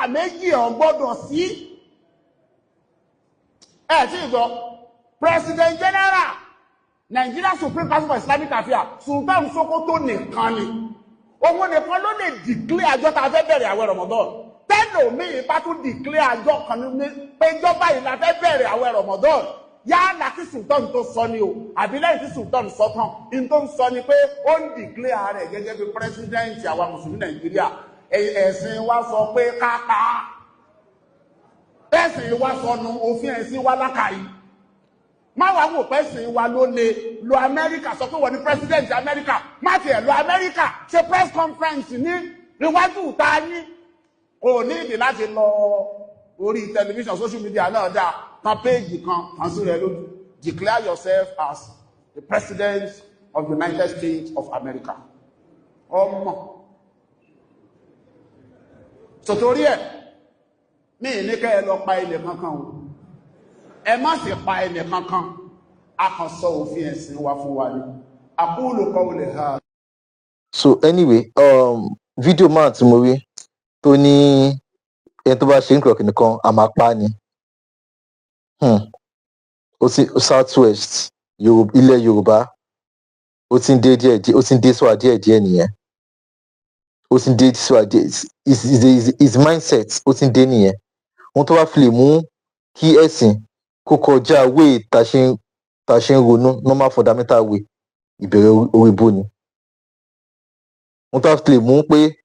àfáà méjì ò gbọ́dọ̀ sí. Tí ìjọ President General Nigeria Supreme Council for Islamic Affairs Sultan Sokoto nìkan ni. Òun nìkan ló lè declare àjọ tá a fẹ́ bẹ̀rẹ̀ àwẹ̀ Ramadan. Tẹ́lòmíì bá tún declare àjọ kan ní pé ìjọba yìí la fẹ́ bẹ̀rẹ̀ àwẹ̀ Ramadan. Yálà kí Sultan tó sọ ni o, àbí lẹ́yìn tí Sultan sọ tán, in tó ń sọ ni pé ó ń declare rẹ̀ gẹ́gẹ́ bí president àwa Mùsùlùmí Nàìjíríà. Ẹ̀sìn wa sọ pé ká pa á. Ẹ̀sìn wa sọnù òfin ẹ̀sìn wa lákàáyí. Má wàá wò pé ẹ̀sìn wa ló lè lo Amẹ́ríkà sọ pé wọ́n ní president Amẹ́ríkà. Má tiẹ̀ lo Amẹ́ríkà ṣe press conference ní níwájú ta ní. Kò ní ìdí láti lọ orí tẹlifíṣàn social media náà dáa. Kan péèjì kan sí rẹ̀ lójú. Declare yourself as the president of the United States of America. Ọmọ. Sòtórí ẹ̀, ní ìníkẹ́ ẹ lọ pa ilẹ̀ kankan o. Ẹ má sì pa ilẹ̀ kankan. A kàn sọ òfin ẹ̀sìn wa fún wa ni. Aqulu qawli hadha. So anyway, video man tí mo rí tó ní ẹni tó bá ṣe nkìlọ̀ kìnìkan a máa pa ni. Ó ti South West ilẹ̀ Yorùbá ó ti ń dé sọ́wọ́ díẹ̀ nìyẹn. Ó ti ń dé sọ́wọ́ díẹ̀ his mindset ó ti ń dé nìyẹn. Wọ́n tó wá fi lè mú kí ẹ̀sìn kó kọjá way tá ṣe ń ronú normal fundamental way ìbẹ̀rẹ̀ orí bó ni. Wọ́n tó wá fi lè mú pé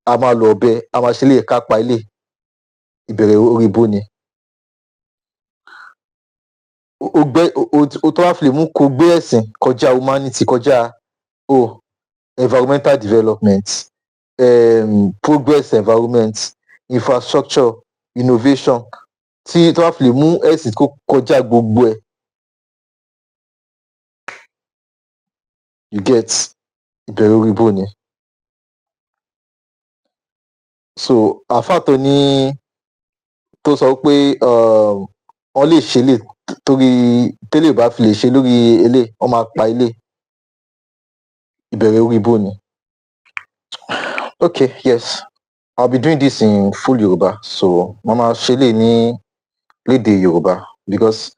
a máa lọ ọbẹ̀ a máa ṣe lè kápá ilé ìbẹ̀rẹ̀ orí bó ni. Ó tó wá fi lè mú kó gbé ẹ̀sìn kọjá humanity kọjá environmental development, progress environment, infrastructure, innovation tí tó wá fi lè mú ẹ̀sìn kó kọjá gbogbo ẹ̀. You get ìbẹ̀rẹ̀ orí bó ni. So àfáà tó sọ pé wọ́n lè ṣe lè torí tẹ́lẹ̀ bá fi lè ṣe lórí ilé wọ́n máa pa ilé ìbẹ̀rẹ̀ orí bó ni. Okay, yes, I'll be doing this in full Yoruba, so mama ṣe lè ní lédè Yoruba because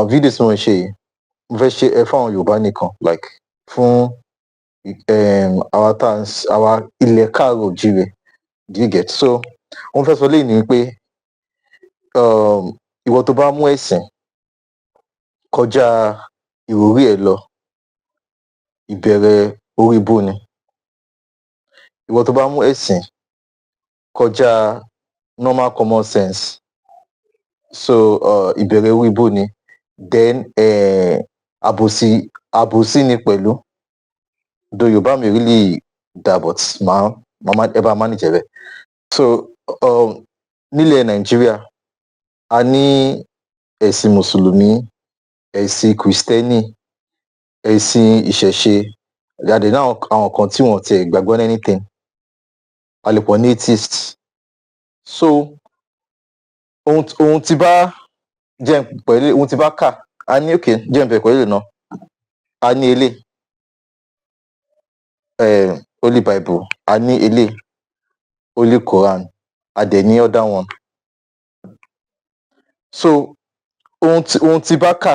video tí mo ṣe yìí mo fẹ́ ṣe ẹ fún àwọn Yorùbá nìkan like fún àwa ilẹ̀ káàárọ̀ oòjíire. Do you get? So wọ́n fẹ́ sọ lẹ́yìn ni pé ìwọ tó bá mú ẹ̀sìn kọjá ìròrí ẹ̀ lọ ìbẹ̀rẹ̀ orí bó ni. Ìwọ tó bá mú ẹ̀sìn kọjá normal common sense so ìbẹ̀rẹ̀ orí bó ni. Then àbòsí ni pẹ̀lú. Though Yorùbá mi really da but màá ever manage rẹ̀. So nílẹ̀ Nàìjíríà a ní ẹ̀sìn Mùsùlùmí, ẹ̀sìn Kìrìsìtẹ́nì, ẹ̀sìn ìṣẹ̀ṣe. Jáde náà àwọn kan tí wọ́n ti gbàgbọ́ ní anything. A lè pọ̀ ní atheist. So ohun tí bá jẹ́ pẹ̀lú ohun tí bá kà a ní okay jẹ́ ìbẹ̀rẹ̀ pẹ̀lú náà. A ní ilé Holy Bible, a ní ilé Holy Quran, a dẹ̀ ní other one. So ohun tí bá kà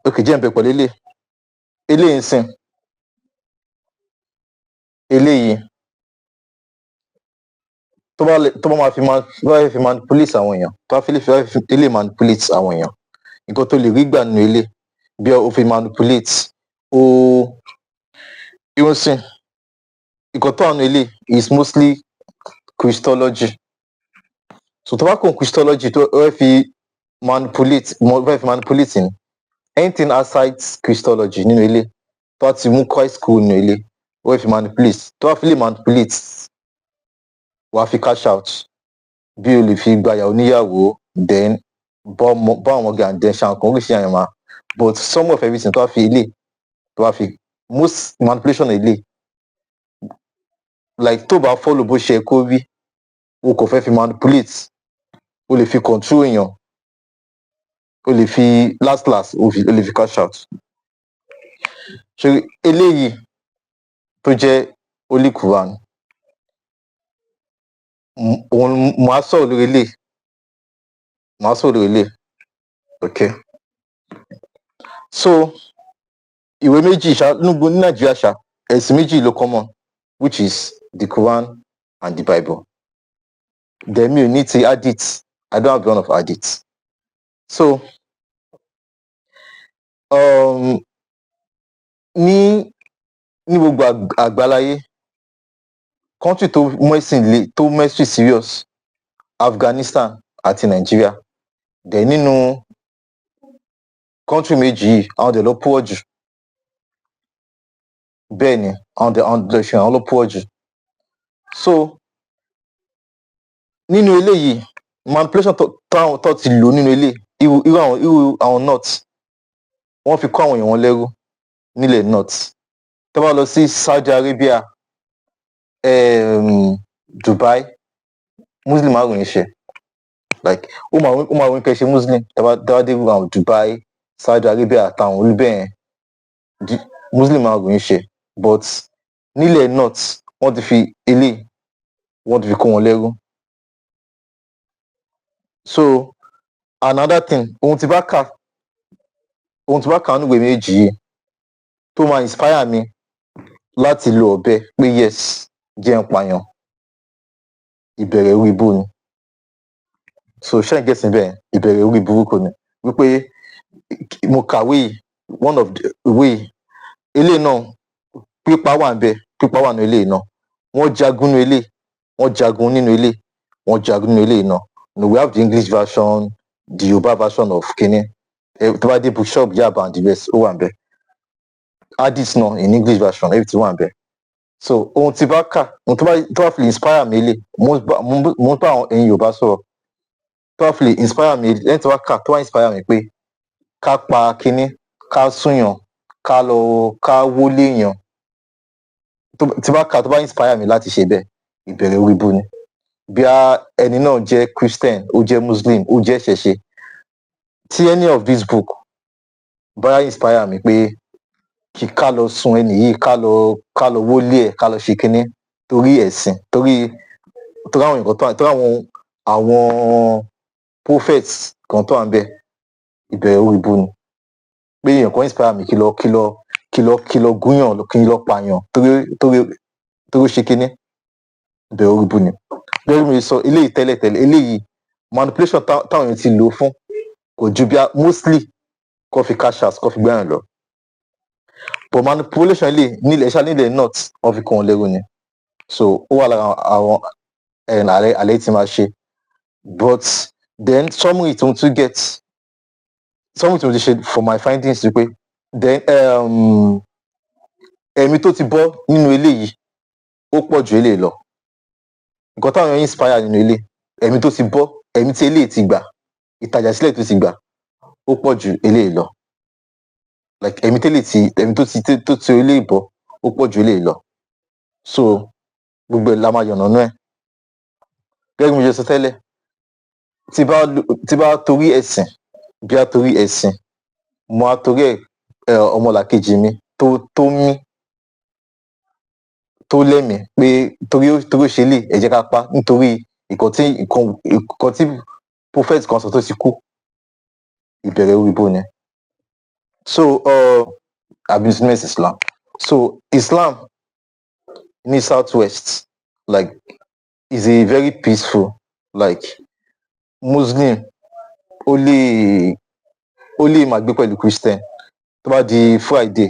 okay jẹ́ ìbẹ̀rẹ̀ pẹ̀lú ilé ìsìn eléyìí tó bá máa fi manipulate àwọn èèyàn tó bá fi ilé manipulate àwọn èèyàn nǹkan tó lè rí gbà nínú ilé bí ó fi manipulate irun sìn nǹkan tó àwọn ilé is mostly Christology. So tó bá kàn Christology tó fẹ́ fi manipulate ní anything outside Christology nínú ilé tó bá ti mú Christ kúrò nínú ilé ó fẹ́ fi manipulate tó bá fi lè manipulate wàá fi cash out bí o lè fi gbàyà oníyàwó then bá àwọn ọmọge and then ṣàǹkan oríṣiríṣi àyàmá but some of everything tó bá fi ilé tó bá fi most manipulation ilé like tó bá follow bó ṣe kó rí o kò fẹ́ fi manipulate o lè fi control èèyàn o lè fi last o lè fi cash out. Ṣé eléyìí tó jẹ́ Holy Quran màá sọ̀rọ̀ lórí ilé okay so ìwé méjì ní Nàìjíríà ẹ̀sìn méjì ló common which is the Quran and the Bible. Then mi ò ní ti hadith, I don't have one of hadith. So ní gbogbo àgbáláyé country tó mẹ́sìn serious Afghanistan àti Nigeria. Then nínú country méjì yìí àwọn dẹ̀ ló pọ̀ jù. Bẹ́ẹ̀ ni àwọn ló pọ̀ jù. So nínú eléyìí manipulation tó ti lò nínú eléyìí irú àwọn north wọ́n fi kó àwọn èèyàn wọn lẹ́rú nílẹ̀ north. Tó bá lọ sí Saudi Arabia, Dubai, Muslim márùn ní ṣe like ó máa wọ́n kẹ́ ṣe Muslim tó bá dé àwọn Dubai, Saudi Arabia àtàwọn olùbẹ̀ yẹn Muslim márùn ní ṣe but nílẹ̀ north wọ́n ti fi eléyìí wọ́n ti fi kó wọn lẹ́rú. So another thing ohun tí bá kà níwèé méjì yìí tó máa inspire mi láti lo ọ̀bẹ pé yes jẹ́ n pààyàn ìbẹ̀rẹ̀ orí ibú ni. So ṣé n gẹ̀ẹ́sì bẹ́ẹ̀ ìbẹ̀rẹ̀ orí burúkú ni wípé mo kàwé one of the way eléyìí náà pípa wà nínú eléyìí náà wọ́n jagun nínú eléyìí wọ́n jagun nínú eléyìí náà. No, we have the English version, the Yoruba version of Kini. Tó bá dé bookshop Yaba and the rest ó wà ńbẹ̀. Hadith náà in English version everything wà ńbẹ̀. So ohun tí bá kà ohun tó bá fi inspire mi lè mo ń bá àwọn ẹ̀yin Yorùbá sọ̀rọ̀ tó bá fi inspire mi lẹ́yìn tó bá kà tó bá inspire mi pé ká pa Kini ká súnyàn ká wọlé èèyàn tí bá kà tó bá inspire mi láti ṣe bẹ́ẹ̀ ìbẹ̀rẹ̀ orí ibú ni. Bí ẹni náà jẹ́ Christian ó jẹ́ Muslim ó jẹ́ ṣẹ̀ṣẹ̀ tí any of this book bá inspire mi pé kí ká lọ sun ẹni yìí ká lọ wọlé ẹ̀ ká lọ ṣe Kini torí ẹ̀sìn torí àwọn nǹkan torí àwọn prophets kan tó wà ń bẹ̀ ìbẹ̀rẹ̀ orí ibú ni. Pé èèyàn kan inspire mi kí lọ gúnyàn kí lọ pààyàn torí ó ṣe Kini ìbẹ̀rẹ̀ orí ibú ni. Bẹ́ẹ̀ mi sọ eléyìí tẹ́lẹ̀ eléyìí manipulation táwọn èèyàn ti lò fún kò ju bí mostly kó fi cash out kó fi gbẹ́ràn lọ. But manipulation nílẹ̀ north wọ́n fi kó wọn lẹ́rú ni. So ó wà lára àwọn àlẹ́ tí máa ṣe. But then summary tí mo ti ṣe for my findings ni pé then ẹ̀mí tó ti bọ́ nínú eléyìí ó pọ̀ ju eléyìí lọ. Nǹkan táwọn èèyàn inspire nínú ilé ẹ̀mí tó ti bọ́ ẹ̀mí tí eléyìí ti gbà ìtajà sílẹ̀ tó ti gbà ó pọ̀ ju eléyìí lọ like ẹ̀mí tó ti eléyìí bọ́ ó pọ̀ ju eléyìí lọ. So gbogbo ẹ̀ la máa yànnà náà ẹ̀ gẹ́gẹ́ bí mo ṣe sọ tẹ́lẹ̀ tí bá torí ẹ̀sìn bí a torí ẹ̀sìn mo á torí ọmọlàkejì mi tó mí tó lẹ́mìí pé torí ó ṣe lè ẹ jẹ́ ká pa nítorí nǹkan tí prophet kan sọ tó ti kú ìbẹ̀rẹ̀ orí ibú ni. So business Islam. So Islam ní Southwest like is a very peaceful like Muslim ó lè máa gbé pẹ̀lú Christian tó bá di Friday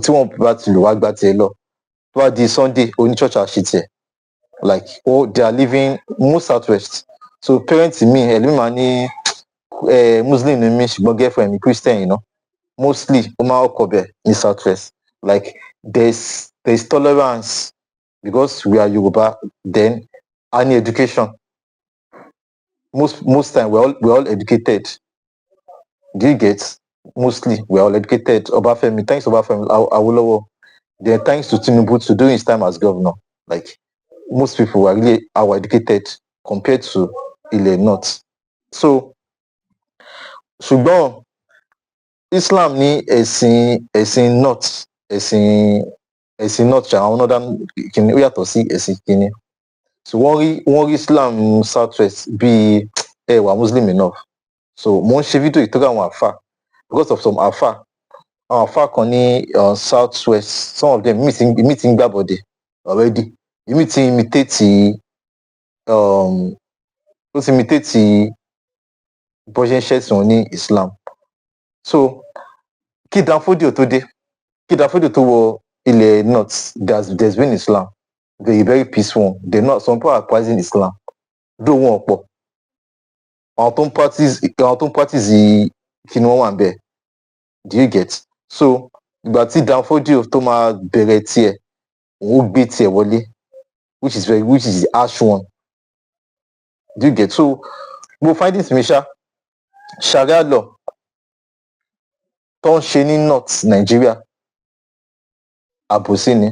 tí wọ́n bá ti lò wá gbá tiẹ̀ lọ tó bá di Sunday oní church àṣetì like they are living most Southwest. So parents mi ẹlòmíì máa ní Muslim ni mí ṣùgbọ́n girlfriend mi Christian mostly ó máa ọkọ̀ bẹ̀ ní Southwest like there's tolerance because we are Yoruba then a ní education most time we're all educated. Do you get? Mostly we're all educated. Obafemi, thanks Obafemi Awolowo. Then thanks to Tinubu to during his time as governor. Like most people are educated compared to Ile North. So ṣùgbọ́n Islam ní ẹ̀sìn North ẹ̀sìn North àwọn northern kìíní ó yàtọ̀ sí ẹ̀sìn kìíní. so wọ́n rí Islam southwest bí ẹ wà Muslim enough, so mo ń ṣe fídíò ìtọ́jú àwọn àfà because of some àfà àwọn àfà kan ní southwest, some of them mi ti ń gbàbọ̀dé already, mi ti imitate ó ti imitate bó ṣe ń ṣẹ̀sìn wọn ní Islam. So kí Danfodio tó dé, kí Danfodio tó wọ ilẹ̀ north, there's been Islam, very peaceful one. They're not, some people are practicing Islam, though wọn pọ̀. Àwọn tó ń practice kí ni wọ́n wà ń bẹ̀, do you get? So ìgbà tí Danfodio tó máa bẹ̀rẹ̀ tiẹ̀, òun gbé tiẹ̀ wọlé, which is the harsh one, do you get? So mo findings mi ṣá, Sharia law tó ń ṣe ní north Nigeria àbòsí ni,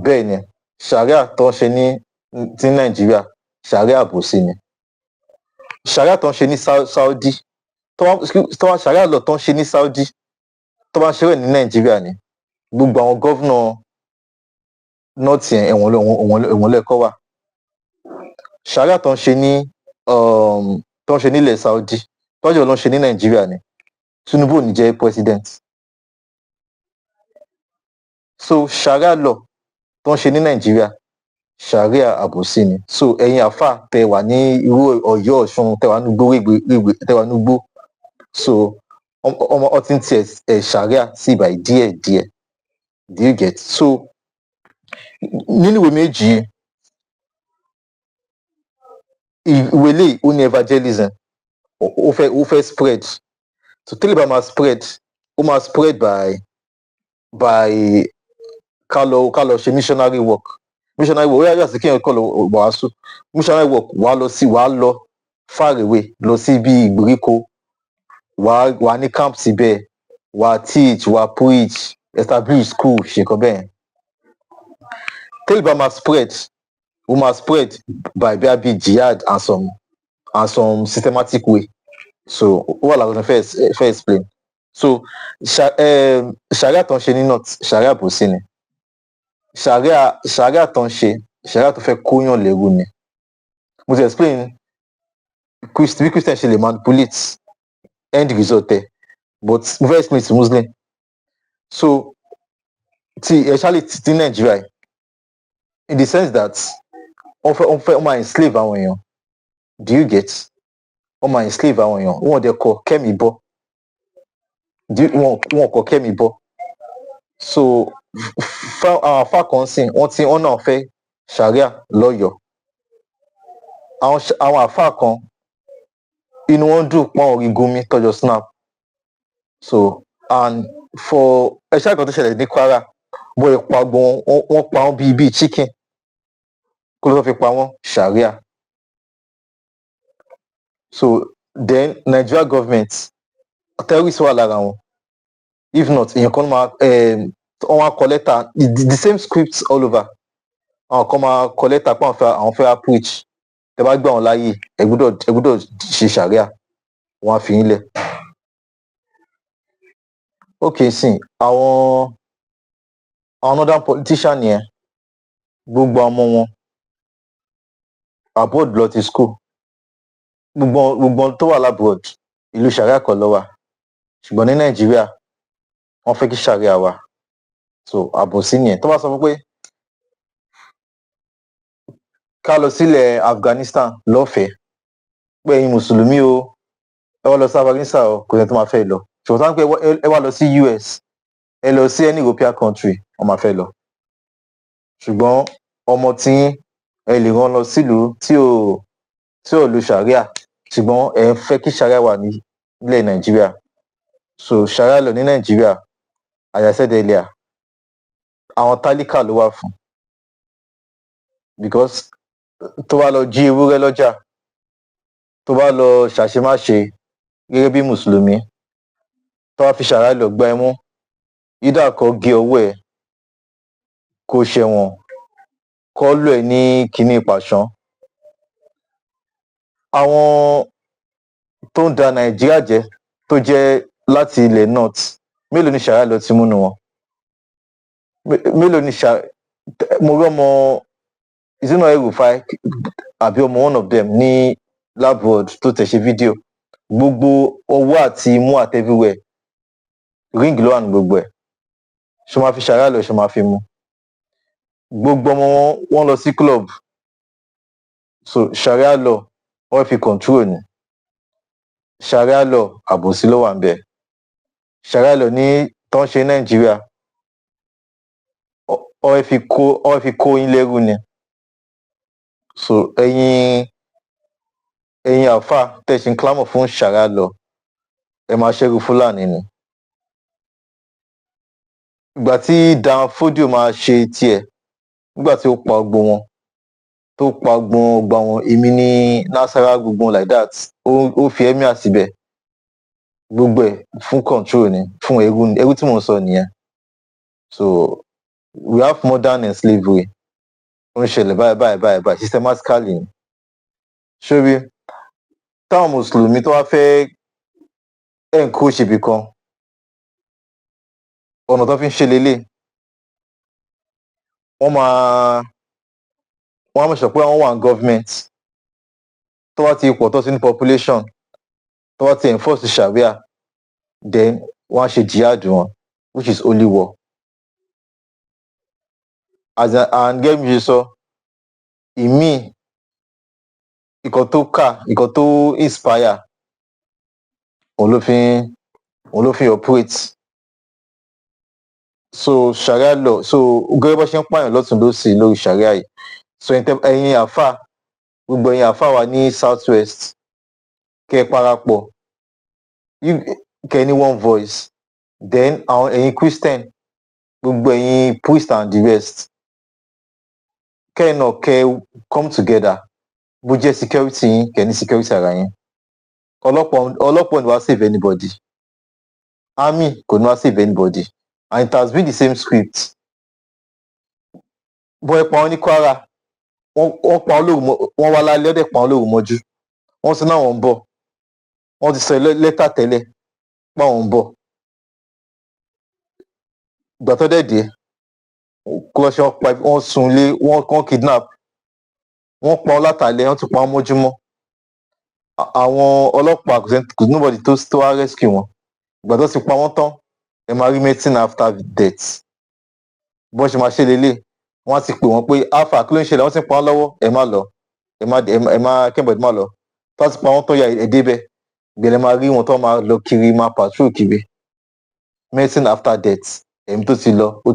bẹ́ẹ̀ ni Sharia tó ń ṣe ní Nigeria, Sharia àbòsí ni. Sharia tó ń ṣe ní Saudi, Sharia law tó ń ṣe ní Saudi tó bá ń ṣe rẹ̀ ní Nigeria ni, gbogbo àwọn gọ́vnà north yẹn ẹ̀wọ̀n lẹ́kọ́ wà. Sharia tó ń ṣe nílẹ̀ Saudi tọ́jú ló ń ṣe ní Nigeria ni, Tinubu ò ní jẹ́ president. So Sharia law tó ń ṣe ní Nigeria, Sharia àbòsí ni. So ẹ̀yin àfà tẹ wà ní irú Ọ̀yọ́ Ọ̀ṣun, tẹ wà ní gbó, so ọtí tiẹ̀ Sharia sí ìbàyí díẹ̀, do you get? So nínú ìwé méjì ìwé lè ó ní evangelism, ó fẹ́ spread, so tẹ́lẹ̀ bá máa spread, ó máa spread by ká lọ ṣe missionary work ó yàtọ̀ sí kéèyàn kọ́ lọ wàásù. Missionary work wàá lọ far away, lọ sí bí ìgbèríko, wàá ní camp síbẹ̀, wàá teach, wàá preach, establish school, ṣe nǹkan bẹ́ẹ̀. Tẹ́lẹ̀ bá máa spread, ó máa spread by bí jihad and some systematic way. So what I was first explain. So Sharia tó ń ṣe ní north, Sharia àbòsí ni. Sharia tó ń ṣe, Sharia tó fẹ́ kóyàn lẹ́rú ni. Mo ti explain bí Christian ṣe lè manipulate end result ẹ̀, but mo fẹ́ explain to Muslim. So especially ti Nigeria, in the sense that wọ́n máa enslave àwọn èèyàn, do you get? Wọ́n máa enslave àwọn èèyàn, wọ́n dẹ̀ kọ kẹ́mi bọ́, wọ́n kọ kẹ́mi bọ́. So àwọn afá kan sìn wọ́n náà fẹ́ Sharia lọ́yọ̀ọ́. Àwọn afá kan inú wọn dùn pọ́n orí Gumi tọ́jọ́ snap. So and for ẹ̀ṣẹ́ kan tó ṣẹlẹ̀ ní Kwara, bó ipa gbọ́n wọ́n pa wọ́n bíi chicken, kó ló fi pa wọ́n Sharia. So then Nigeria government, terrorist wà lára wọn, if not èèyàn kan máa wọ́n wá kọ lẹ́tà, the same scripts all over, àwọn kan máa kọ lẹ́tà pé àwọn fẹ́ preach, tẹ bá gbà wọn láàyè ẹ gbọ́dọ̀ ṣe Sharia, wọ́n á fi yín lẹ̀. Okay, sìn àwọn northern politician yẹn, gbogbo ọmọ wọn abroad lọ ti school, gbogbo tó wà labroad ìlú Sharia kọ́ ló wà, ṣùgbọ́n ní Nàìjíríà wọ́n fẹ́ kí Sharia wà. So àbòsí nìyẹn. Tó bá sọ fún pé ká lọ sílẹ̀ Afghanistan lọ́fẹ̀ẹ́, pé ẹ̀yin mùsùlùmí o ẹ wá lọ sí Afghanistan o, kò sẹ́ni tó máa fẹ́ lọ. ṣùgbọ́n sáà pé ẹ wá lọ sí US, ẹ lọ sí any European country, wọ́n máa fẹ́ lọ. ṣùgbọ́n ọmọ tí ẹ lè rán lọ sílùú tí ò lu Sharia, ṣùgbọ́n ẹ ń fẹ́ kí Sharia wà nílẹ̀ Nàìjíríà. So Sharia lọ ní Nàìjíríà, as I said earlier, àwọn tálíkà ló wà fún, because tó bá lọ jí ewúrẹ́ lọ́jà, tó bá lọ ṣàṣemáṣe gẹ́gẹ́ bí mùsùlùmí, tó bá fi Sharia lọ gbá ẹ mú, ìdá kó gé ọwọ́ ẹ̀, kó ṣẹ̀wọ̀n, kó lù ẹ́ ní kinní pàṣán. Àwọn tó ń da Nàìjíríà jẹ́ tó jẹ́ láti ilẹ̀ north, mélòó ni Sharia lọ ti múnú wọn? Mélòó ni mo rí ọmọ is it not El-Rufai àbí ọmọ one of them ní labroad tó tẹ̀ ṣe fídíò gbogbo ọwọ́ àti imú àti everywhere ring ló wà ní gbogbo ẹ̀ ṣe máa fi ṣàríà lọ ṣe máa fi mú gbogbo ọmọ wọn lọ sí club so ṣàríà lọ wọ́n fi control ni ṣàríà lọ àbòsí ló wà ń bẹ̀ ṣàríà lọ ní tó ń ṣe Nàìjíríà wọ́n fi kó yín lẹ́rú ni so ẹ̀yin àfà tẹ̀sí ń clamor fún ṣàríà lọ ẹ máa ṣẹ́rú Fúlàní ni ìgbà tí Dan Fodio máa ṣe tiẹ̀ nígbà tí ó pa ọgbọ wọn tó pa ọgbà wọn èmi ní Nasara gbogbo wọn like that ó fi emir síbẹ̀ gbogbo ẹ̀ fún control ni fún ẹrú tí mò ń sọ nìyẹn so we have modern slavery ó ń ṣẹlẹ̀ báyìí systematically ni ṣórí táwọn mùsùlùmí tó wá fẹ́ encroach ibì kan ọ̀nà tó fi ń ṣe lélẹ̀ wọ́n máa sọ pé wọ́n wà ní government tó wá ti pọ̀ tó sí ní population tó wá ti enforce sharia then wọ́n á ṣe jihad wọn which is holy war and gẹ́gẹ́ bí ṣe sọ ìmí ìkan tó inspire òun ló fi operate so sharia law so gẹ́gẹ́ bó ṣe ń pààyàn lọ́tún lósì lórí sharia yìí so ẹ̀yin àfà gbogbo ẹ̀yin àfà wa ní south west kẹ́ ẹ parapọ̀ kẹ́ ẹ ní one voice then àwọn ẹ̀yin christian gbogbo ẹ̀yin priest and the rest kẹ́ ẹ náà kẹ́ ẹ come together bó jẹ́ security yín kẹ́ ẹ ní security ara yín ọlọ́pàá ò ní wá save anybody army kò ní wá save anybody and it has been the same script bọ́ ẹ pa wọn ní Kwara wọ́n pa wọn lóru wọ́n wá lálẹ́ ọ̀dẹ̀ pa wọn lóru mọ́jú wọ́n ti náà wọ́n ń bọ̀ wọ́n ti sọ lẹ́tà tẹ́lẹ̀ pa wọn ń bọ̀ ìgbà tó dẹ̀ dé kúlọ́ṣẹ́ wọ́n sun ilé wọ́n kidnap wọ́n pa wọn látàlẹ́ wọ́n ti pa wọn mọ́júmọ́ àwọn ọlọ́pàá kò sí nobody tó wá rescue wọn ìgbà tó ti pa wọn tán ẹ máa rí medicine after death bọ́n ṣe máa ṣe lélẹ̀ wọ́n á ti pè wọ́n pé alpha kí ló ń ṣẹlẹ̀ wọ́n ti pa wọ́n lọ́wọ́ ẹ má lọ ẹ má kẹ́bọ̀dì má lọ tó ti pa wọ́n tó ya ẹ̀dẹ́bẹ̀ gbẹ̀lẹ́ máa rí wọn tó máa lọ kiri máa patrol kiri medicine after death ẹ̀mí tó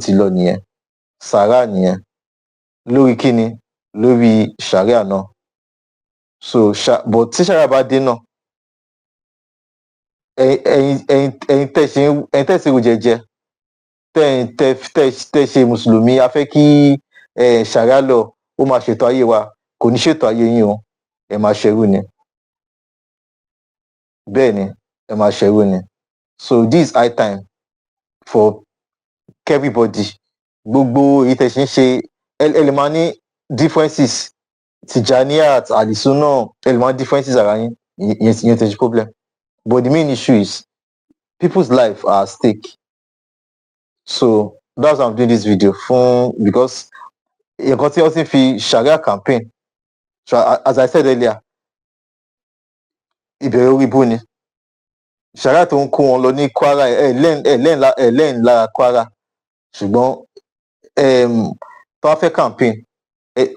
ti lọ nìyẹn sàrà nìyẹn lórí kíni lórí sharia náà so but tí sharia bá dé náà ẹ̀yin tẹ̀sí ìrù jẹjẹ tẹ́ ṣe mùsùlùmí a fẹ́ kí sharia lọ ó máa ṣètò ayé wa kò ní ṣètò ayé yín o ẹ máa ṣẹrú ni bẹ́ẹ̀ ni ẹ máa ṣẹrú ni so this high time for everybody gbogbo èyí tẹ́ ṣe ń ṣe ẹ lè máa ní differences Tijaniyat Alisuna ẹ lè máa ní differences ara yín ìyẹn tẹ́ ṣe problem but the main issue is people's life are at stake so that's why I'm doing this video because nǹkan tí wọ́n ti fi sharia campaign so as I said earlier ìbẹ̀rẹ̀ orí ibú ni sharia tó ń kó wọn lọ ní Kwara lẹ́yìn lára Kwara ṣùgbọ́n tó wá fẹ́ campaign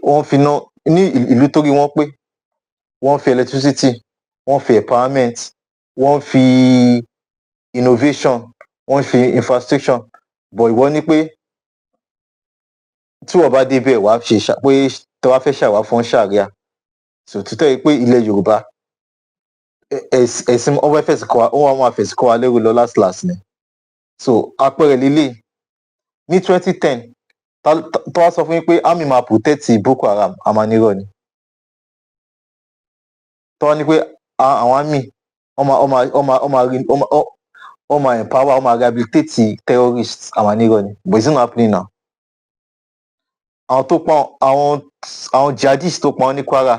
wọ́n fi ná ní ìlú tó rí wọ́n pé wọ́n fi electricity wọ́n fi empowerment wọ́n fi innovation wọ́n fi infrastructure but ìwọ ní pé tí wọ́n bá débẹ̀ wàá ṣe pé tí wọ́n fẹ́ ṣàwá fún sharia so tó tẹ́ pé ilẹ̀ Yorùbá ẹ̀sìn ọwọ́ fẹ̀sì kọ́ wọ́n máa fẹ̀sì kọ́ wa lérò lọ last ni so àpẹẹrẹ lílé ní 2010 tó wá sọ fún yín pé army máa protect Boko Haram àmànírọ̀ ni tó wá ní pé àwọn army wọ́n máa empower wọ́n máa rehabilitate terrorists àmànírọ̀ ni but it's not happening now àwọn tó pa àwọn jihadists tó pa wọn ní Kwara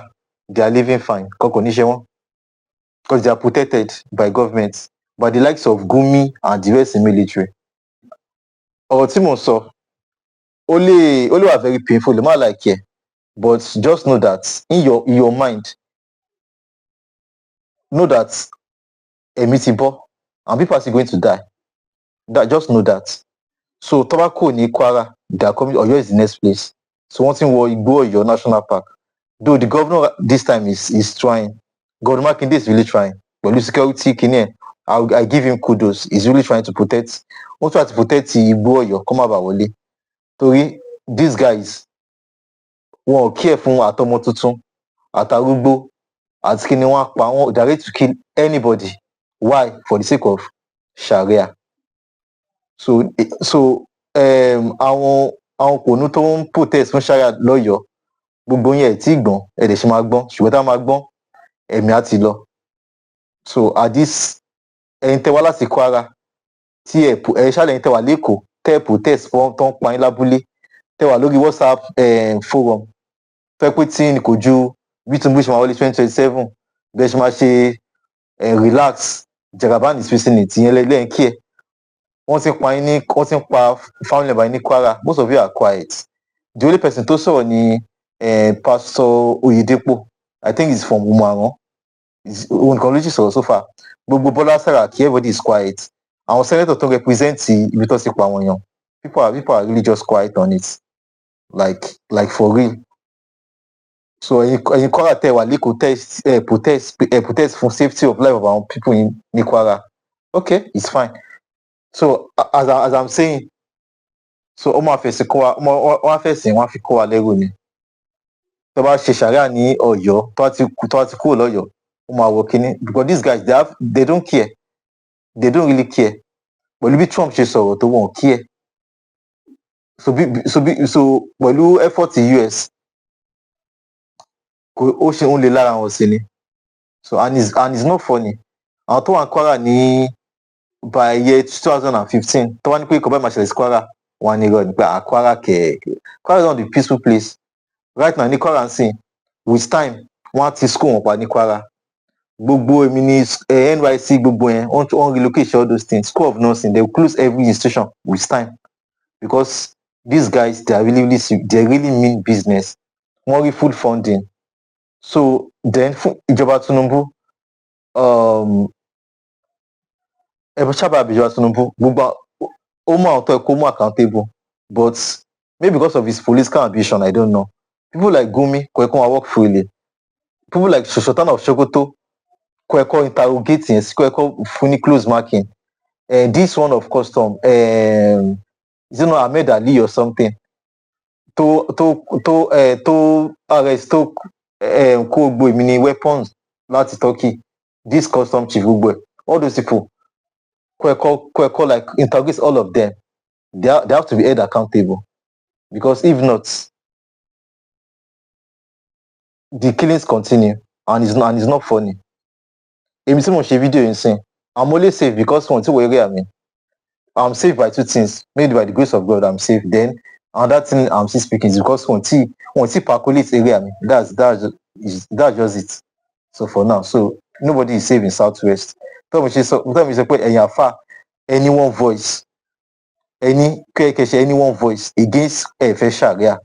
they are living fine kọkọ níṣẹ́ wọn because they are protected by government by the likes of Gumi and the rest in military. ọ̀rọ̀ tí mò ń sọ ó lè wà very painful lè má like ẹ̀ But just know that in your mind, know that emitible and people are still going to die. Just know that. So tobacco ni Kwara, they are coming. Oyo is the next place. So one thing will go your national park. Though the governor this time is trying. Governor Makinde is really trying. But the security kine, I give him kudos. He's really trying to protect. Wọ́n try to protect Igbo Ọ̀yọ́ kó má bàa wọlé. Torí these guys wọn ò care fún àtọmọ tuntun àtàrúgbó àti kí ni wọ́n á pa wọ́n. They are ready to kill anybody. Why? For the sake of Sharia. So àwọn òpònú tó ń protest fún Sharia lọ́yọ̀ọ́ gbogbo yẹn ẹ̀ tí gbọ́n ẹ̀ dẹ̀ ṣe máa gbọ́n ṣùgbọ́n tá a máa gbọ́n ẹ̀mí á ti lọ. So at this ẹ̀yin tẹ́ wá láti Kwara tí ẹ̀ ṣáàlẹ̀ ẹ̀yin tẹ́ wà lẹ́kọ̀ọ́ tẹ́ ẹ̀ protest fún tó ń pa yín lábúlé tẹ́ wà lórí WhatsApp forum fẹ́ pé tí kò ju bí Tinubu ṣe máa wọlé 2027 bẹ́ẹ̀ ṣe máa ṣe relax Jagaban is facing it ìyẹn lẹ́yìn kí ẹ̀ wọ́n ti ń pa family member ní Kwara. Most of you are quiet. The only person tó sọ̀rọ̀ ni Pastor Oyedepo. I think he's from Umaran. Nǹkan ló sì sọ̀rọ̀ so far. Gbogbo Bọ́lá Saraki, everybody is quiet. Àwọn senator tó represent ibi tó ti pa àwọn èèyàn. People are really just quiet on it. Like for real. So ẹ̀yin Kwara tẹ́ wà lẹ́kọ̀ọ́ protest for safety of life of our people ní Kwara. Okay, it's fine. So as I'm saying, so ọmọ àfẹsẹ̀ kọ́ wa ọmọ àfẹsẹ̀ wọn á fi kọ́ wa lẹ́rù ni. Tó bá ṣe Sharia ní Ọ̀yọ́ tó bá ti kúrò lọ́yọ̀ọ́ ó máa wọ kínní because these guys they don't care. They don't really care. Pẹ̀lú bí Trump ṣe sọ̀rọ̀ tó wọ́n care. So pẹ̀lú effort US ó ṣe ń le lára wọn sí ni. So and it's not funny. Àwọn tó wà ní Kwara ní by year 2015 tó wá ní pé ìkọ̀ báyìí máa ṣẹlẹ̀ sí Kwara wọn ní irọ́ nípa Kwara Kwara is not the peaceful place. Right now ní Kwara ń with time wọ́n á ti school wọn pa ní Kwara. Gbogbo èmi ní NYC gbogbo yẹn wọ́n relocate all those things. School of nursing they will close every institution with time because these guys they really mean business. Wọ́n rí food funding. So then fún ìjọba Tinubu ìjọba Tinubu gbogbo ó mú àwọn tó ẹ̀kọ́ mú accountable but maybe because of his political ambition I don't know. People like Gumi kò ẹ̀kọ́ wọn work freely. People like Sultan of Sokoto kò ẹ̀kọ́ interrogate yẹn kò ẹ̀kọ́ fún ní close marking. This one of custom Ahmed Ali or something tó arrest tó kó gbogbo èmi ní weapons láti Turkey. This custom chief gbogbo all those people kò like interrogate all of them. They have to be held accountable because if not the killings continue and it's not funny. Èmi tí mo ṣe video yìí sìn I'm only safe because wọn ti wọ area mi. I'm safe by two things. Maybe by the grace of God I'm safe. Then another thing I'm still speaking is because wọn ti percolate area mi. That's just it. So for now, so nobody is safe in Southwest. Tell me say pé ẹ̀yin àfà any one voice against ẹ̀fẹ́ Sharia.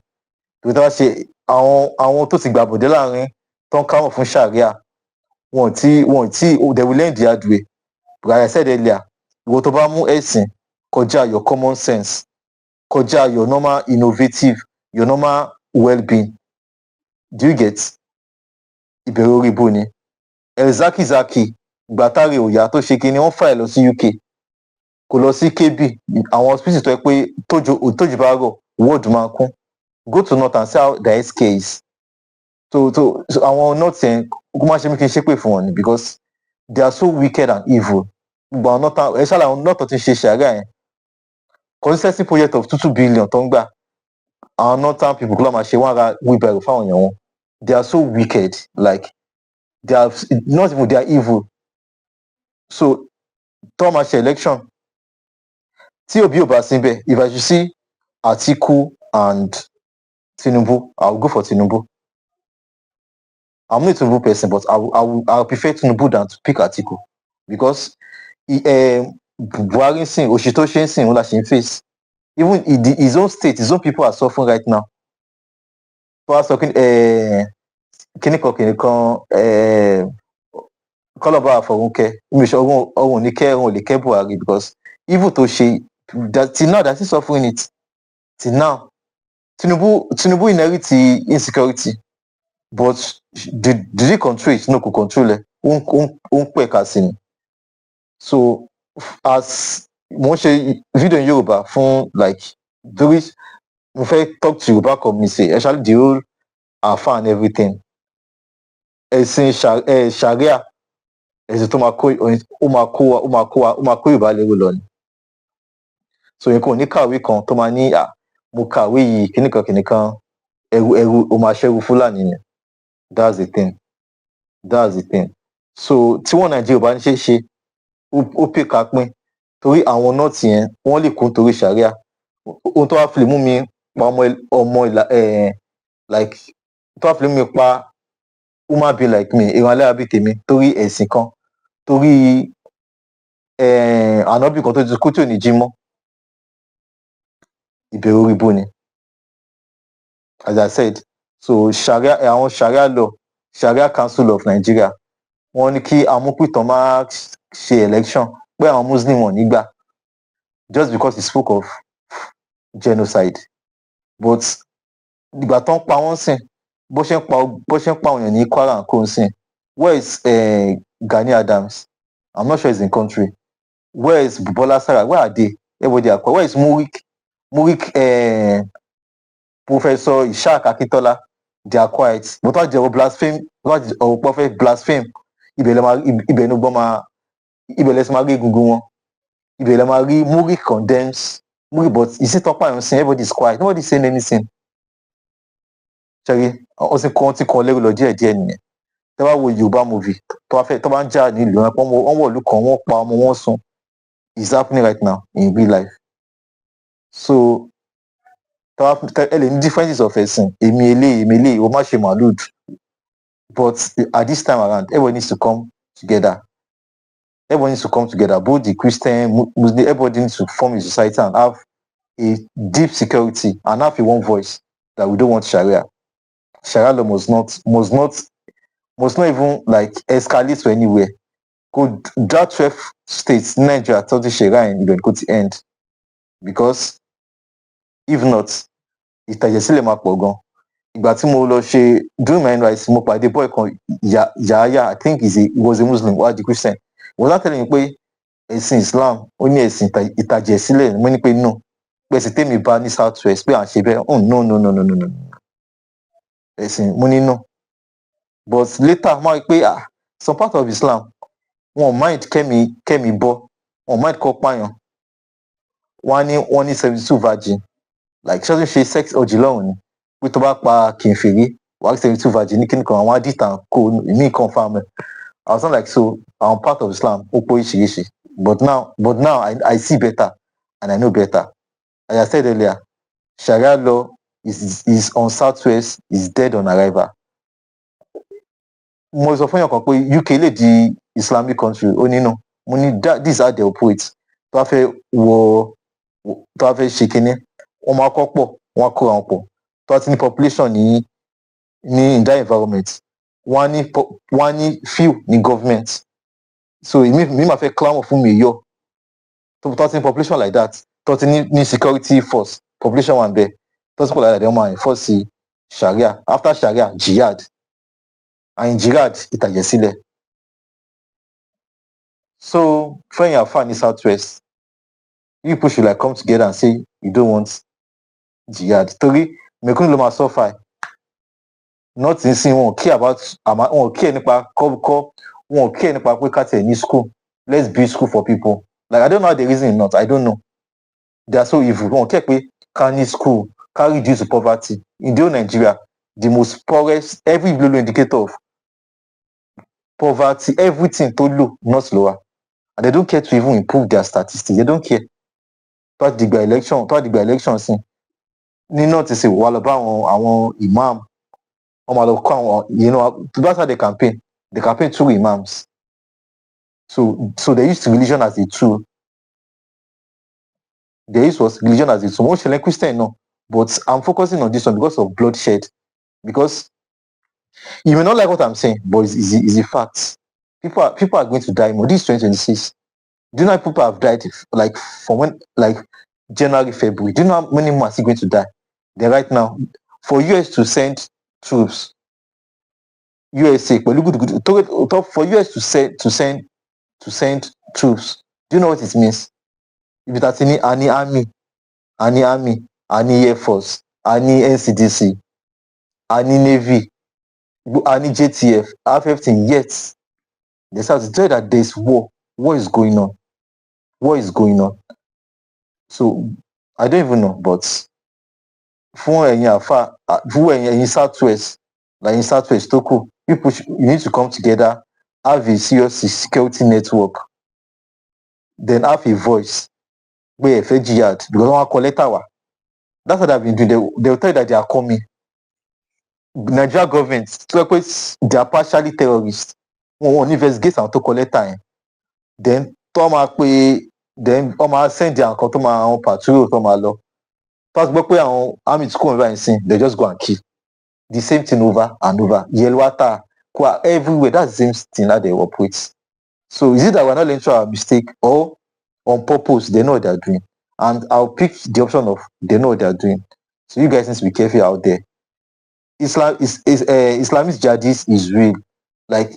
Tó bá ṣe àwọn tó ti gbàbọ̀dé láàrin tó ń káwọ̀ fún Sharia wọn tí they will learn the hard way. Like I said earlier, ìwọ tó bá mú ẹ̀sìn kọjá your common sense, kọjá your normal innovative, your normal well-being. Do you get? Ìbẹ̀rù orí ibo ni. Zaki gbàtàrí òyà tó ṣe kíni wọ́n fà ẹ̀ lọ sí UK kò lọ sí KB àwọn hospital tó yẹ pé tójú bá rọ̀ ward máa kún. Go to north and see how the SK is. So àwọn north yẹn kó má ṣe mí kí n ṣépè fún wọn ni because they are so wicked and evil. Gbogbo àwọn north ẹ̀ṣálà àwọn north ti ń ṣe Sharia yẹn consistency project of 2 billion tó ń gbà àwọn northern people kó lọ́ máa ṣe wọ́n ara wheelbarrow fáwọn èèyàn wọn. They are so wicked like they are not even they are evil. So tó máa ṣe election tí Obi ò bá síbẹ̀ if I should see Atiku and Tinubu I will go for Tinubu. I'm not a Tinubu person but I will prefer Tinubu than to pick Atiku because Buhari ń sìn òṣì tó ṣe ń sìn òun la ṣe ń face even his own state his own people are suffering right now. wọ́n á sọ kíní kan kọ́lọ́bà àfọ̀rúnkẹ́ ìmìṣẹ́ ọ̀hún ní kẹ́ ọ̀hún ò lè kẹ́ Buhari because even tó ṣe till now that is suffering it till now Tinubu inherit insecurity but did he control it? No, kò control ẹ̀ ó ń pẹ̀ka sí ni. So as mo ń ṣe video in Yorùbá fún like torí mo fẹ́ talk to Yorùbá community especially the whole Afa and everything ẹ̀sìn Sharia ẹ̀sìn tó máa kó Yorùbá lérò lọ ni. So nǹkan ò ní kàwé kan tó máa ní mo kàwé yìí kìnìkan ẹrù ó máa ṣẹ́rù Fúlàní ni. That's the thing. So tí wọ́n Nàìjíríà bá ń ṣe ó pè ká pín torí àwọn nọ́ọ̀tì yẹn wọ́n lè kún torí Sharia. Ohun tó wá fi lè mú mi pa ọmọ like tó wá fi lè mú mi pa human being like me ìran alára bíi tèmi torí ẹ̀sìn kan torí ànábì kan tó ti kú tí ò ní jí mọ́ ìbẹ̀rù orí bó ni. As I said, so àwọn Sharia law Sharia Council of Nigeria wọ́n ní kí amúpìtàn máa ṣe election pé àwọn Muslim wọn nígbà just because he spoke of genocide but ìgbà tó ń pa wọ́n sìn bó ṣe ń pa àwọn èèyàn ní Kwara kò ń sìn where is Gani Adams? I'm not sure he's in country. Where is Bukola Saraki? Where are they? Everybody are quiet. Where is Murik Professor Ishaq Akintola? They are quiet. But what they blaspheme, what the prophet blaspheme? Ibẹ̀ ló gbọ́ máa ibẹ̀ lẹ́sìn máa rí egungun wọn. Ibẹ̀ lẹ́ máa rí Murik condemns Murik, but you see top and saying everybody is quiet. Nobody is saying anything. Ṣẹ́rí wọ́n ti kàn lẹ́rù lọ díẹ̀ nìyẹn. Tẹ́ bá wo Yorùbá movie tó bá ń jà nílùú wọ́n wọ̀ ìlú kan wọ́n pa ọmọ wọn sùn. It's happening right now in real life. So ẹ lè ní differences of ẹ̀sìn èmi eléyìí o má ṣe màlúùd but at this time around everybody needs to come together. Both the Christian, Muslim, everybody needs to form a society and have a deep security and have a one voice that we don't want Sharia. Sharia law must not even like escalate to anywhere. Could that 12 states in Nigeria thought the Sharia and even could end? Because if not, ìtàjẹ̀sílẹ̀ máa pọ̀ gan. Ìgbà tí mo lọ ṣe during my NYSC mo pàdé boy kan Yahaya, I think he was a Muslim or a Christian. He was not telling me pé ẹ̀sìn Islam ó ní ẹ̀sìn ìtàjẹ̀sílẹ̀ mo ní pé no pé ẹ̀sìn tèmi bá ní South West pé à ń ṣe bẹ́ẹ̀ no ẹ̀sìn mo ní no. But later mo rí pé some part of Islam wọn mind kẹ́mi bọ́ wọn mind kọ́ pààyàn wọ́n ní 72 virgin like ṣọ́ọ́ṣì ṣe sex orgy lọ́hùn ni pé tó bá pa kìnfèrí wàá rí 72 virgin ní kíníkan àwọn adìtàn kò ní confam ẹ̀. I was not like so I'm part of Islam ó pọ̀ ìṣiríṣi but now I see better and I know better. As I said earlier, Sharia law is on Southwest is dead on arrival. Mo sọ fún yàn kan pé UK lè di Islamic country ó nínú mo ní this how they operate tó bá fẹ́ ṣe kínní wọ́n máa kọ́ pọ̀ wọ́n á kó àwọn pọ̀ tó bá ti ní population ní in that environment wọ́n á ní few ní government so mi máa fẹ́ clamor fún mi yọ tó bá ti ní population like that tó ti ní security force population wà bẹ́ẹ̀ tó ti pọ̀ like that wọ́n máa enforce Sharia after Sharia jihad and jihad ìtàjẹ̀sílẹ̀. So fẹ́yìn àfà ní Southwest you people should like come together and say you don't want jihad torí mẹ̀kúnnù ló máa suffer not in sin wọn care about wọn care nípa kọ́ wọn care nípa pé ká tẹ̀ ní school let's build school for people like I don't know how the reason is not I don't know they are so evil wọn care pé ká ní school ká reduce poverty in the whole Nigeria the most poorest every low indicator of poverty everything tó low not lower and they don't care to even improve their statistics they don't care tó bá dìgbà election sí ní náà ti ṣe wà lọ bá àwọn imam wọ́n máa lọ kọ́ àwọn that's how they campaign through imams so they use religion as a tool wọ́n ṣẹlẹ̀ Christian náà but I'm focusing on this one because of bloodshed because you may not like what I'm saying, but it's a fact. People are going to die more. This is 2026. Do you know how people have died like from when, like January, February? Do you know how many more are going to die? Then right now, for US to send troops, USA, but look good for US to send troops. Do you know what it means? If that's any army, any air force, any NCDC, any navy, any JTF, have everything. Yet they start to tell that there's war. What is going on? What is going on? So I don't even know, but fún ẹ̀yin southwest, like in southwest Toku, you need to come together, have a serious security network, then have a voice. Where a jihad because one collect our. That's what I've been doing. They'll tell you that they are coming. Nigeria government, they are partially terrorists. One investigate and to collect time. Then send their on patrol to law. First, army to come and sing, they just go and kill. The same thing over and over. Yelwata, everywhere. That's the same thing that they operate. So is it that we're not learning our mistake, or on purpose they know what they're doing? And I'll pick the option of they know what they're doing. So you guys need to be careful out there. Islamist jihadist is real. Like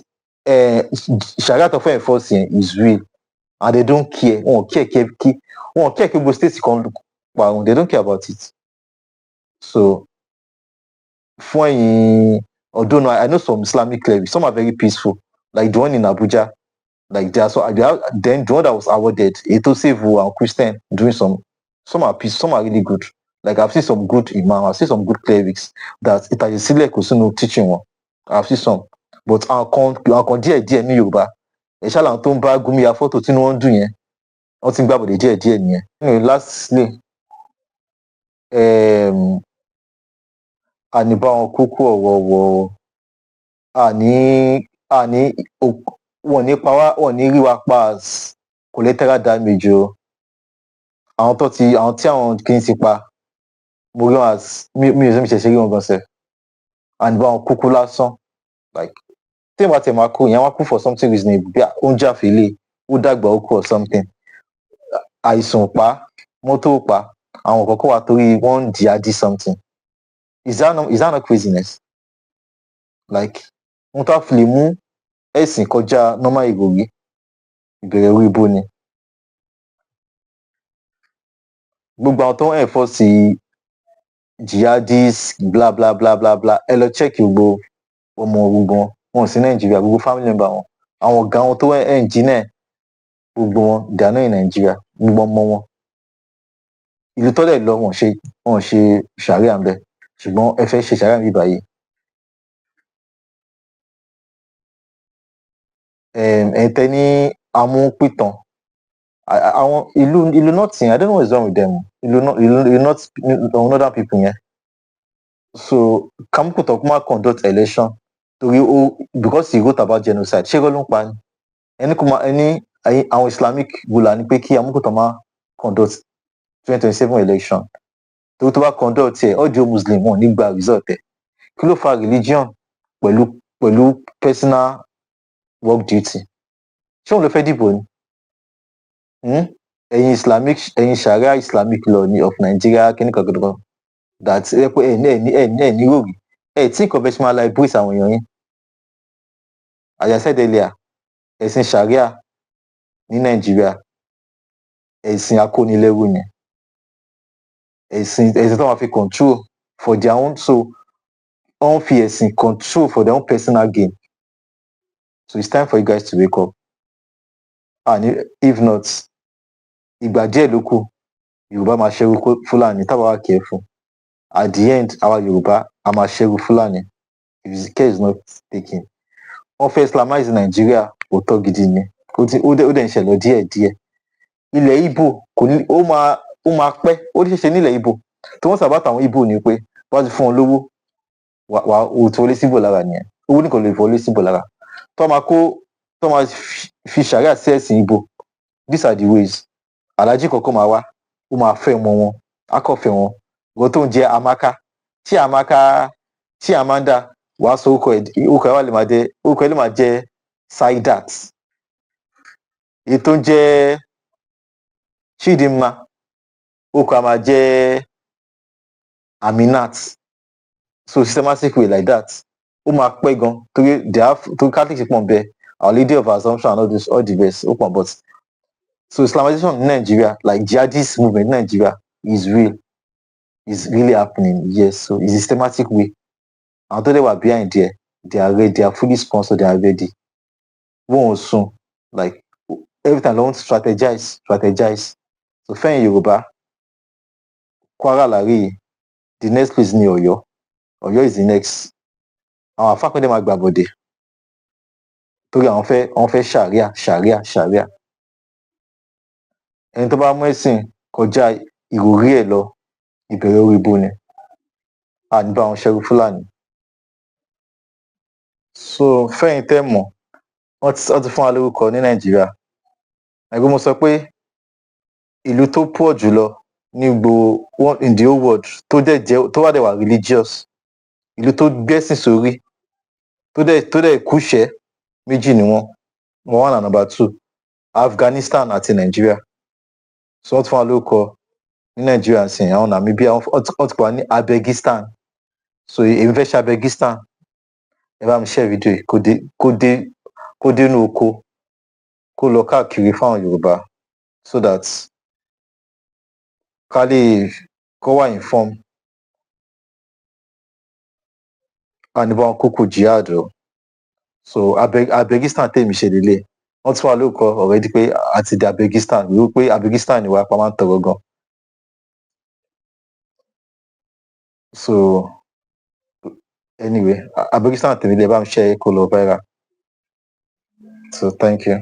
Sharia to enforcing is real, and they don't care. They don't care about it. So although I know some Islamic clerics, some are very peaceful, like the one in Abuja. Like then the one that was awarded, Etosevu and Christian doing some are peace, some are really good. Like I've seen some good imam, I've seen some good clerics that it has select no teaching one. I've seen some, but díẹ̀ ní Yorùbá. Ẹ̀ṣálà tó ń bá Gumi ya photo tí wọ́n ń dùn yẹn, wọ́n ti ń gbàbọ̀dé díẹ̀ nìyẹn. Lastly, àní bá wọn kúkú ọ̀wọ̀ọ̀wọ̀, àní wọ́n ní rí wa pa as collateral damage o. Àwọn tí àwọn kìíní ti pa, mo rí wọn as mi ò ṣẹ̀ṣẹ̀ rí wọn gan sef. And bá wọn kúkú lásán, like tí ìwà tẹ̀ máa kú, ìyẹn wá kú for something reasonable, bí ó ń jà fèlè, ó dàgbà ó kú or something. Àìsàn pa, mọ́tò pa, àwọn kọ̀ọ̀kan wà torí wọ́n jihadi something. Is that not craziness? Like wọ́n tó fi lè mú ẹ̀sìn kọjá normal ìròrí, ìbẹ̀rẹ̀ orí ibo ni. Gbogbo àwọn tó ń enforce jihadis bla bla bla bla bla, ẹ lọ check gbogbo ọmọ gbogbo wọn sí Nàìjíríà, gbogbo family member wọn, àwọn ọ̀gá wọn tó engineer gbogbo wọn, they are not in Nigeria, gbogbo ọmọ wọn. Ìlú tọ́lẹ̀ lọ wọ́n ṣe Sharia ń bẹ, ṣùgbọ́n ẹ fẹ́ ṣe Sharia ń bí báyìí. Ẹ̀tẹ́ ní amúpìtàn, àwọn ìlú nothing, I don't know what's wrong with them. Ìlú not northern people yẹn. So Kamukutọ kuma conduct election torí because he wrote about genocide. Ṣé ló ń pa ni? Ẹni àwọn Islamic ruler ní pé kí Amukutọ máa conduct 2027 election. Torí tó bá conduct ẹ̀, all the Muslim wọn nígbà result ẹ̀. Kí ló fa religion pẹ̀lú personal work duty? Ṣé òun ló fẹ́ dìbò ni? Ẹ̀yin Sharia Islamic law ni of Nigeria kíníkan gbọdọ̀ that ẹ pé ẹ ní ròrí tí conventional life brace àwọn èèyàn yín. As I said earlier, ẹ̀sìn Sharia ní Nàìjíríà, ẹ̀sìn akónilẹ́rú ni, ẹ̀sìn tó máa fi control for their own, so wọ́n fi ẹ̀sìn control for their own personal gain. So it's time for you guys to wake up. And if not, ìgbà díẹ̀ ló kù, Yorùbá máa ṣẹ́rú Fúlàní tá bá wà careful. At the end, our Yorùbá a máa ṣẹ́rú Fúlàní if the care is not taken. Wọ́n fẹ́ Islamize Nàìjíríà, òótọ́ gidi ni. Ó dẹ̀ ń ṣẹlẹ̀ díẹ̀díẹ̀. Ilẹ̀ Ìgbò ó máa pẹ́, ó ní ṣeṣe nílẹ̀ Ìgbò. Tó wọ́n sábà táwọn Ìgbò ni pé wọ́n ti fún wọn lówó, wà ó ti wọlé síbò lára nìyẹn. Owó nìkan lè wọlé síbò lára. Tó máa fi Sharia sí ẹ̀sìn Ìgbò. These are the ways. Aláàjì kọ̀ọ̀kan máa wá, ó máa fẹ́ ọmọ wọn, á kọ̀ fẹ́ wọn. Ìwọ tó ń jẹ Amaka, tí Amaka tí Amanda wàá sọ orúkọ ẹ̀ wà lè máa jẹ́ orúkọ ẹ̀ lè máa jẹ́ Saidat, èyí tó ń jẹ́ Chidinma orúkọ ẹ̀ máa jẹ́ Aminat, so systematic way like that ó máa pẹ́ gan torí Catholic pọ̀ ń bẹ Our Lady of Assumption and all the rest ó pọ̀, but so Islamization in Nigeria, like jihadist movement in Nigeria, is real. It's really happening. Yes, so it's a systematic way. And though they were behind there, they are ready. They are fully sponsored. They are ready. One soon, like every time they want to strategize. So fẹ́yìn Yorùbá, Kwara Lari, the next place ní Ọ̀yọ́. Ọ̀yọ́ is the next. Àwọn afákọ́ndé máa gbàbọ̀dé. Torí àwọn fẹ́ Sharia. Ẹni tó bá mú ẹ̀sìn kọjá ìròrí ẹ̀ lọ, ìbẹ̀rẹ̀ orí ibo ni. And bá wọn ṣẹ́rú Fúlàní. So fẹ́yìn tẹ́ mọ̀, wọ́n ti fún wa lórúkọ ní Nàìjíríà. Ẹgbẹ́ mo sọ pé ìlú tó pọ̀ jùlọ ní gbogbo in the whole world tó wà dẹ̀ wà religious, ìlú tó gbẹ́sìn sórí, tó dẹ̀ kúṣẹ́ méjì ni wọ́n, number 1 and number 2, Afghanistan àti Nàìjíríà. So wọ́n ti fún wa lórúkọ ní Nàìjíríà sí àwọn Namibia, wọ́n ti pọ̀ wá ní Abegistan. So èmi fẹ́ ṣe Abegistan, ẹ bá mi share fídíò yìí kó dé inú oko kó lọ káàkiri fáwọn Yorùbá so that ká lè kó wà inform àníbọn kókò jihad o. So Abegistan tèmi ṣe lélẹ̀, wọ́n tún wà lóòkọ already pé àti di Abegistan wíwú pé Abegistan ni wà pa máa ń tọrọ gan. So anyway, Abegistan tèmi lè bá mi share kó lọ viral. So thank you.